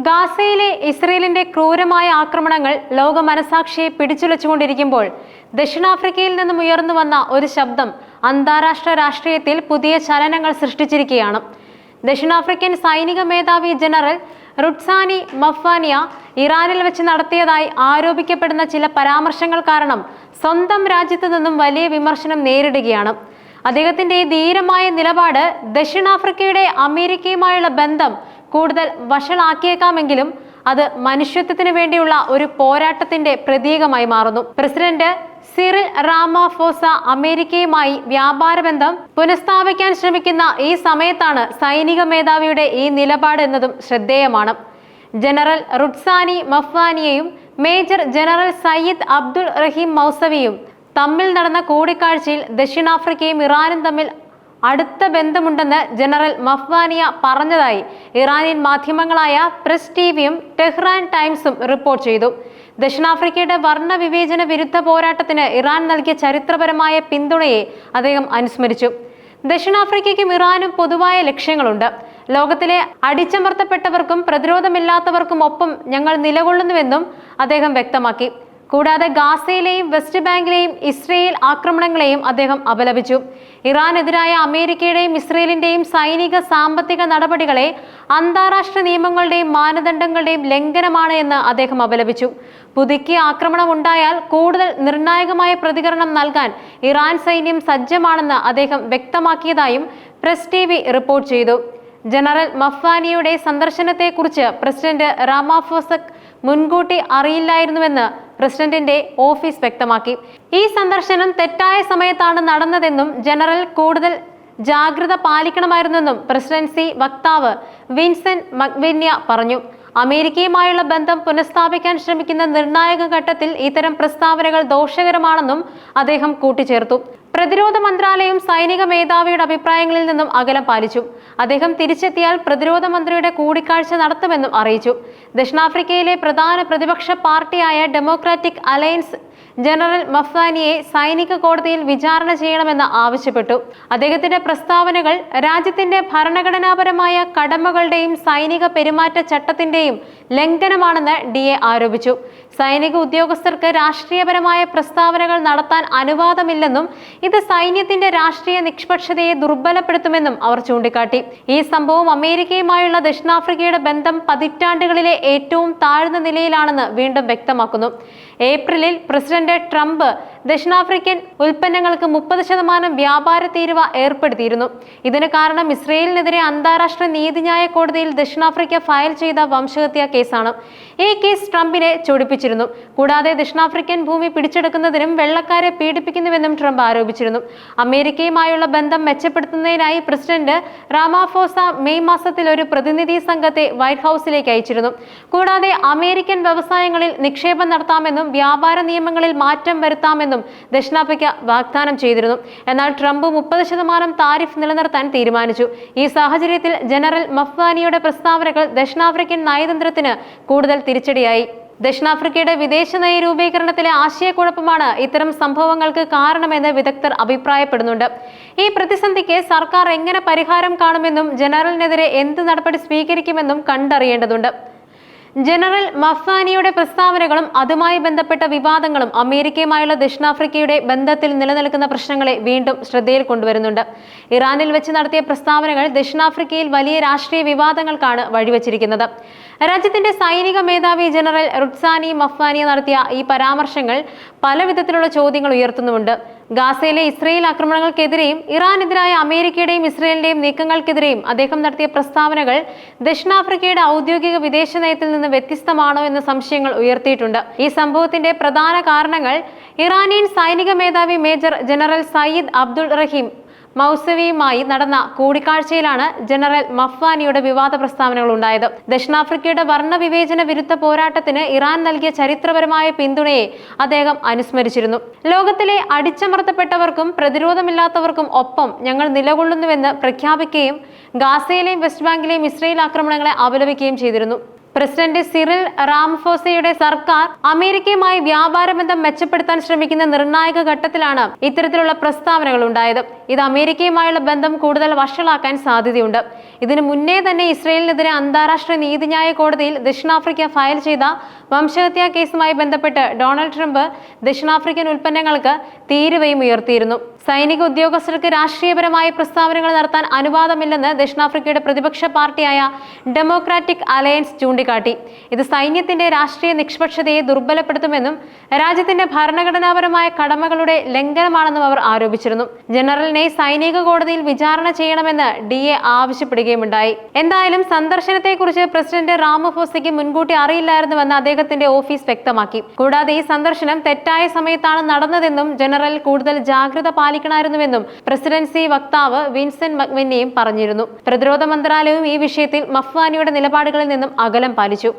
ഗാസയിലെ ഇസ്രയേലിന്റെ ക്രൂരമായ ആക്രമണങ്ങൾ ലോക മനസാക്ഷിയെ പിടിച്ചുലച്ചുകൊണ്ടിരിക്കുമ്പോൾ ദക്ഷിണാഫ്രിക്കയിൽ നിന്നും ഉയർന്നു വന്ന ഒരു ശബ്ദം അന്താരാഷ്ട്ര രാഷ്ട്രീയത്തിൽ പുതിയ ചലനങ്ങൾ സൃഷ്ടിച്ചിരിക്കുകയാണ്. ദക്ഷിണാഫ്രിക്കൻ സൈനിക മേധാവി ജനറൽ റുട്സാനി മഫ്വാനിയ ഇറാനിൽ വെച്ച് നടത്തിയതായി ആരോപിക്കപ്പെടുന്ന ചില പരാമർശങ്ങൾ കാരണം സ്വന്തം രാജ്യത്തു നിന്നും വലിയ വിമർശനം നേരിടുകയാണ്. അദ്ദേഹത്തിന്റെ ഈ ധീരമായ നിലപാട് ദക്ഷിണാഫ്രിക്കയുടെ അമേരിക്കയുമായുള്ള ബന്ധം കൂടുതൽ വഷളാക്കിയേക്കാമെങ്കിലും അത് മനുഷ്യത്വത്തിന് വേണ്ടിയുള്ള ഒരു പോരാട്ടത്തിന്റെ പ്രതീകമായി മാറുന്നു. പ്രസിഡന്റ് സിറിൽ റാമാഫോസ അമേരിക്കയുമായി വ്യാപാര ബന്ധം പുനഃസ്ഥാപിക്കാൻ ശ്രമിക്കുന്ന ഈ സമയത്താണ് സൈനിക മേധാവിയുടെ ഈ നിലപാട് എന്നതും ശ്രദ്ധേയമാണ്. ജനറൽ റുട്സാനി മഫ്വാനിയയും major general Sayyid Abdul Rahim മൗസവിയും തമ്മിൽ നടന്ന കൂടിക്കാഴ്ചയിൽ ദക്ഷിണാഫ്രിക്കയും ഇറാനും തമ്മിൽ അടുത്ത ബന്ധമുണ്ടെന്ന് ജനറൽ മഫ്വാനിയ പറഞ്ഞതായി ഇറാനിയൻ മാധ്യമങ്ങളായ പ്രസ് ടിവിയും ടെഹ്റാൻ ടൈംസും റിപ്പോർട്ട് ചെയ്തു. ദക്ഷിണാഫ്രിക്കയുടെ വർണ്ണവിവേചന വിരുദ്ധ പോരാട്ടത്തിന് ഇറാൻ നൽകിയ ചരിത്രപരമായ പിന്തുണയെ അദ്ദേഹം അനുസ്മരിച്ചു. ദക്ഷിണാഫ്രിക്കയ്ക്കും ഇറാനും പൊതുവായ ലക്ഷ്യങ്ങളുണ്ട്. ലോകത്തിലെ അടിച്ചമർത്തപ്പെട്ടവർക്കും പ്രതിരോധമില്ലാത്തവർക്കും ഒപ്പം ഞങ്ങൾ നിലകൊള്ളുന്നുവെന്നും അദ്ദേഹം വ്യക്തമാക്കി. കൂടാതെ ഗാസയിലെയും വെസ്റ്റ് ബാങ്കിലെയും ഇസ്രയേൽ ആക്രമണങ്ങളെയും അദ്ദേഹം അപലപിച്ചു. ഇറാനെതിരായ അമേരിക്കയുടെയും ഇസ്രയേലിന്റെയും സൈനിക സാമ്പത്തിക നടപടികളെ അന്താരാഷ്ട്ര നിയമങ്ങളുടെയും മാനദണ്ഡങ്ങളുടെയും ലംഘനമാണ് എന്ന് അദ്ദേഹം അപലപിച്ചു. പുതുക്കിയ ആക്രമണം ഉണ്ടായാൽ കൂടുതൽ നിർണായകമായ പ്രതികരണം നൽകാൻ ഇറാൻ സൈന്യം സജ്ജമാണെന്ന് അദ്ദേഹം വ്യക്തമാക്കിയതായും പ്രസ് ടിവി റിപ്പോർട്ട് ചെയ്തു. ജനറൽ മഫ്വാനിയുടെ സന്ദർശനത്തെക്കുറിച്ച് പ്രസിഡന്റ് റാമാഫോസക്ക് മുൻകൂട്ടി അറിയില്ലായിരുന്നുവെന്ന് പ്രസിഡന്റിന്റെ ഓഫീസ് വ്യക്തമാക്കി. ഈ സന്ദർശനം തെറ്റായ സമയത്താണ് നടന്നതെന്നും ജനറൽ കൂടുതൽ ജാഗ്രത പാലിക്കണമായിരുന്നെന്നും പ്രസിഡൻസി വക്താവ് വിൻസെന്റ് മക്വിന്യ പറഞ്ഞു. അമേരിക്കയുമായുള്ള ബന്ധം പുനഃസ്ഥാപിക്കാൻ ശ്രമിക്കുന്ന നിർണായക ഘട്ടത്തിൽ ഇത്തരം പ്രസ്താവനകൾ ദോഷകരമാണെന്നും അദ്ദേഹം കൂട്ടിച്ചേർത്തു. പ്രതിരോധ മന്ത്രാലയം സൈനിക മേധാവിയുടെ അഭിപ്രായങ്ങളിൽ നിന്നും അകലം പാലിച്ചു. അദ്ദേഹം തിരിച്ചെത്തിയാൽ പ്രതിരോധ മന്ത്രിയുടെ കൂടിക്കാഴ്ച നടത്തുമെന്നും അറിയിച്ചു. ദക്ഷിണാഫ്രിക്കയിലെ പ്രധാന പ്രതിപക്ഷ പാർട്ടിയായ ഡെമോക്രാറ്റിക് അലയൻസ് ജനറൽ മഫ്വാനിയെ സൈനിക കോടതിയിൽ വിചാരണ ചെയ്യണമെന്ന് ആവശ്യപ്പെട്ടു. അദ്ദേഹത്തിന്റെ പ്രസ്താവനകൾ രാജ്യത്തിന്റെ ഭരണഘടനാപരമായ കടമകളുടെയും സൈനിക പെരുമാറ്റ ചട്ടത്തിന്റെയും ലംഘനമാണെന്ന് DA ആരോപിച്ചു. സൈനിക ഉദ്യോഗസ്ഥർക്ക് രാഷ്ട്രീയപരമായ പ്രസ്താവനകൾ നടത്താൻ അനുവാദമില്ലെന്നും ഇത് സൈന്യത്തിന്റെ രാഷ്ട്രീയ നിഷ്പക്ഷതയെ ദുർബലപ്പെടുത്തുമെന്നും അവർ ചൂണ്ടിക്കാട്ടി. ഈ സംഭവം അമേരിക്കയുമായുള്ള ദക്ഷിണാഫ്രിക്കയുടെ ബന്ധം പതിറ്റാണ്ടുകളിലെ ഏറ്റവും താഴ്ന്ന നിലയിലാണെന്ന് വീണ്ടും വ്യക്തമാക്കുന്നു. ഏപ്രിലിൽ പ്രസിഡന്റ് ട്രംപ് ദക്ഷിണാഫ്രിക്കൻ ഉൽപ്പന്നങ്ങൾക്ക് 30% വ്യാപാര തീരുവ ഏർപ്പെടുത്തിയിരുന്നു. ഇതിന് കാരണം ഇസ്രയേലിനെതിരെ അന്താരാഷ്ട്ര നീതിന്യായ കോടതിയിൽ ദക്ഷിണാഫ്രിക്ക ഫയൽ ചെയ്ത വംശഹത്യാ കേസാണ്. ഈ കേസ് ട്രംപിനെ ചൊടിപ്പിച്ചിരുന്നു. കൂടാതെ ദക്ഷിണാഫ്രിക്കൻ ഭൂമി പിടിച്ചെടുക്കുന്നതിനും വെള്ളക്കാരെ പീഡിപ്പിക്കുന്നുവെന്നും ട്രംപ് ആരോപിച്ചിരുന്നു. അമേരിക്കയുമായുള്ള ബന്ധം മെച്ചപ്പെടുത്തുന്നതിനായി പ്രസിഡന്റ് റാമാഫോസ മെയ് മാസത്തിൽ ഒരു പ്രതിനിധി സംഘത്തെ വൈറ്റ് ഹൌസിലേക്ക് അയച്ചിരുന്നു. കൂടാതെ അമേരിക്കൻ വ്യവസായങ്ങളിൽ നിക്ഷേപം നടത്താമെന്നും വ്യാപാര നിയമങ്ങളിൽ മാറ്റം വരുത്താമെന്നും ദക്ഷിണാഫ്രിക്ക വാഗ്ദാനം ചെയ്തിരുന്നു. എന്നാൽ ട്രംപ് 30% താരിഫ് നിലനിർത്താൻ തീരുമാനിച്ചു. ഈ സാഹചര്യത്തിൽ ജനറൽ മഫ്വാനിയുടെ പ്രസ്താവനകൾ ദക്ഷിണാഫ്രിക്കൻ നയതന്ത്രത്തിന് കൂടുതൽ തിരിച്ചടിയായി. ദക്ഷിണാഫ്രിക്കയുടെ വിദേശ നയ രൂപീകരണത്തിലെ ആശയക്കുഴപ്പമാണ് ഇത്തരം സംഭവങ്ങൾക്ക് കാരണമെന്ന് വിദഗ്ധർ അഭിപ്രായപ്പെടുന്നുണ്ട്. ഈ പ്രതിസന്ധിക്ക് സർക്കാർ എങ്ങനെ പരിഹാരം കാണുമെന്നും ജനറലിനെതിരെ എന്ത് നടപടി സ്വീകരിക്കുമെന്നും കണ്ടറിയേണ്ടതുണ്ട്. ജനറൽ മഫ്വാനിയുടെ പ്രസ്താവനകളും അതുമായി ബന്ധപ്പെട്ട വിവാദങ്ങളും അമേരിക്കയുമായുള്ള ദക്ഷിണാഫ്രിക്കയുടെ ബന്ധത്തിൽ നിലനിൽക്കുന്ന പ്രശ്നങ്ങളെ വീണ്ടും ശ്രദ്ധയിൽ കൊണ്ടുവരുന്നുണ്ട്. ഇറാനിൽ വെച്ച് നടത്തിയ പ്രസ്താവനകൾ ദക്ഷിണാഫ്രിക്കയിൽ വലിയ രാഷ്ട്രീയ വിവാദങ്ങൾക്കാണ് വഴിവെച്ചിരിക്കുന്നത്. രാജ്യത്തിന്റെ സൈനിക മേധാവി ജനറൽ റുട്സാനി മഫ്വാനിയ നടത്തിയ ഈ പരാമർശങ്ങൾ പല വിധത്തിലുള്ള ചോദ്യങ്ങൾ ഉയർത്തുന്നുമുണ്ട്. ഗാസയിലെ ഇസ്രയേൽ ആക്രമണങ്ങൾക്കെതിരെയും ഇറാനെതിരായ അമേരിക്കയുടെയും ഇസ്രയേലിന്റെയും നീക്കങ്ങൾക്കെതിരെയും അദ്ദേഹം നടത്തിയ പ്രസ്താവനകൾ ദക്ഷിണാഫ്രിക്കയുടെ ഔദ്യോഗിക വിദേശ നയത്തിൽ നിന്ന് വ്യത്യസ്തമാണോ എന്ന സംശയങ്ങൾ ഉയർത്തിയിട്ടുണ്ട്. ഈ സംഭവത്തിന്റെ പ്രധാന കാരണങ്ങൾ ഇറാനിയൻ സൈനിക മേധാവി മേജർ ജനറൽ സയ്യിദ് അബ്ദുൾ റഹീം മൗസവിയുമായി നടന്ന കൂടിക്കാഴ്ചയിലാണ് ജനറൽ മഫ്വാനിയുടെ വിവാദ പ്രസ്താവനകൾ ഉണ്ടായത്. ദക്ഷിണാഫ്രിക്കയുടെ വർണ്ണവിവേചന വിരുദ്ധ പോരാട്ടത്തിന് ഇറാൻ നൽകിയ ചരിത്രപരമായ പിന്തുണയെ അദ്ദേഹം അനുസ്മരിച്ചിരുന്നു. ലോകത്തിലെ അടിച്ചമർത്തപ്പെട്ടവർക്കും പ്രതിരോധമില്ലാത്തവർക്കും ഒപ്പം ഞങ്ങൾ നിലകൊള്ളുന്നുവെന്ന് പ്രഖ്യാപിക്കുകയും ഗാസയിലെയും വെസ്റ്റ് ബാങ്കിലെയും ഇസ്രയേൽ ആക്രമണങ്ങളെ അപലപിക്കുകയും ചെയ്തിരുന്നു. പ്രസിഡന്റ് സിറിൽ റാമഫോസയുടെ സർക്കാർ അമേരിക്കയുമായി വ്യാപാര ബന്ധം മെച്ചപ്പെടുത്താൻ ശ്രമിക്കുന്ന നിർണായക ഘട്ടത്തിലാണ് ഇത്തരത്തിലുള്ള പ്രസ്താവനകൾ ഉണ്ടായത്. ഇത് അമേരിക്കയുമായുള്ള ബന്ധം കൂടുതൽ വഷളാക്കാൻ സാധ്യതയുണ്ട്. ഇതിനു മുന്നേ തന്നെ ഇസ്രയേലിനെതിരെ അന്താരാഷ്ട്ര നീതിന്യായ കോടതിയിൽ ദക്ഷിണാഫ്രിക്ക ഫയൽ ചെയ്ത വംശഹത്യാ കേസുമായി ബന്ധപ്പെട്ട് ഡൊണാൾഡ് ട്രംപ് ദക്ഷിണാഫ്രിക്കൻ ഉൽപ്പന്നങ്ങൾക്ക് തീരുവയും ഉയർത്തിയിരുന്നു. സൈനിക ഉദ്യോഗസ്ഥർക്ക് രാഷ്ട്രീയപരമായ പ്രസ്താവനകൾ നടത്താൻ അനുവാദമില്ലെന്ന് ദക്ഷിണാഫ്രിക്കയുടെ പ്രതിപക്ഷ പാർട്ടിയായ ഡെമോക്രാറ്റിക് അലയൻസ് ചൂണ്ടിക്കാട്ടി. ഇത് സൈന്യത്തിന്റെ രാഷ്ട്രീയ നിഷ്പക്ഷതയെ ദുർബലപ്പെടുത്തുമെന്നും രാജ്യത്തിന്റെ ഭരണഘടനാപരമായ കടമകളുടെ ലംഘനമാണെന്നും അവർ ആരോപിച്ചിരുന്നു. ജനറലിനെ സൈനിക കോടതിയിൽ വിചാരണ ചെയ്യണമെന്ന് DA ആവശ്യപ്പെടുകയുമുണ്ടായി. എന്തായാലും സന്ദർശനത്തെക്കുറിച്ച് പ്രസിഡന്റ് റാമഫോസയ്ക്ക് മുൻകൂട്ടി അറിയില്ലായിരുന്നുവെന്ന് അദ്ദേഹത്തിന്റെ ഓഫീസ് വ്യക്തമാക്കി. കൂടാതെ ഈ സന്ദർശനം തെറ്റായ സമയത്താണ് നടന്നതെന്നും ജനറൽ കൂടുതൽ ജാഗ്രത പാലിക്കണമായിരുന്നുവെന്നും പ്രസിഡൻസി വക്താവ് വിൻസെന്റ് മക്വെന്നിയും പറഞ്ഞിരുന്നു. പ്രതിരോധ മന്ത്രാലയവും ഈ വിഷയത്തിൽ മഫ്വാനിയുടെ നിലപാടുകളിൽ നിന്നും അകലം പാലിച്ചു.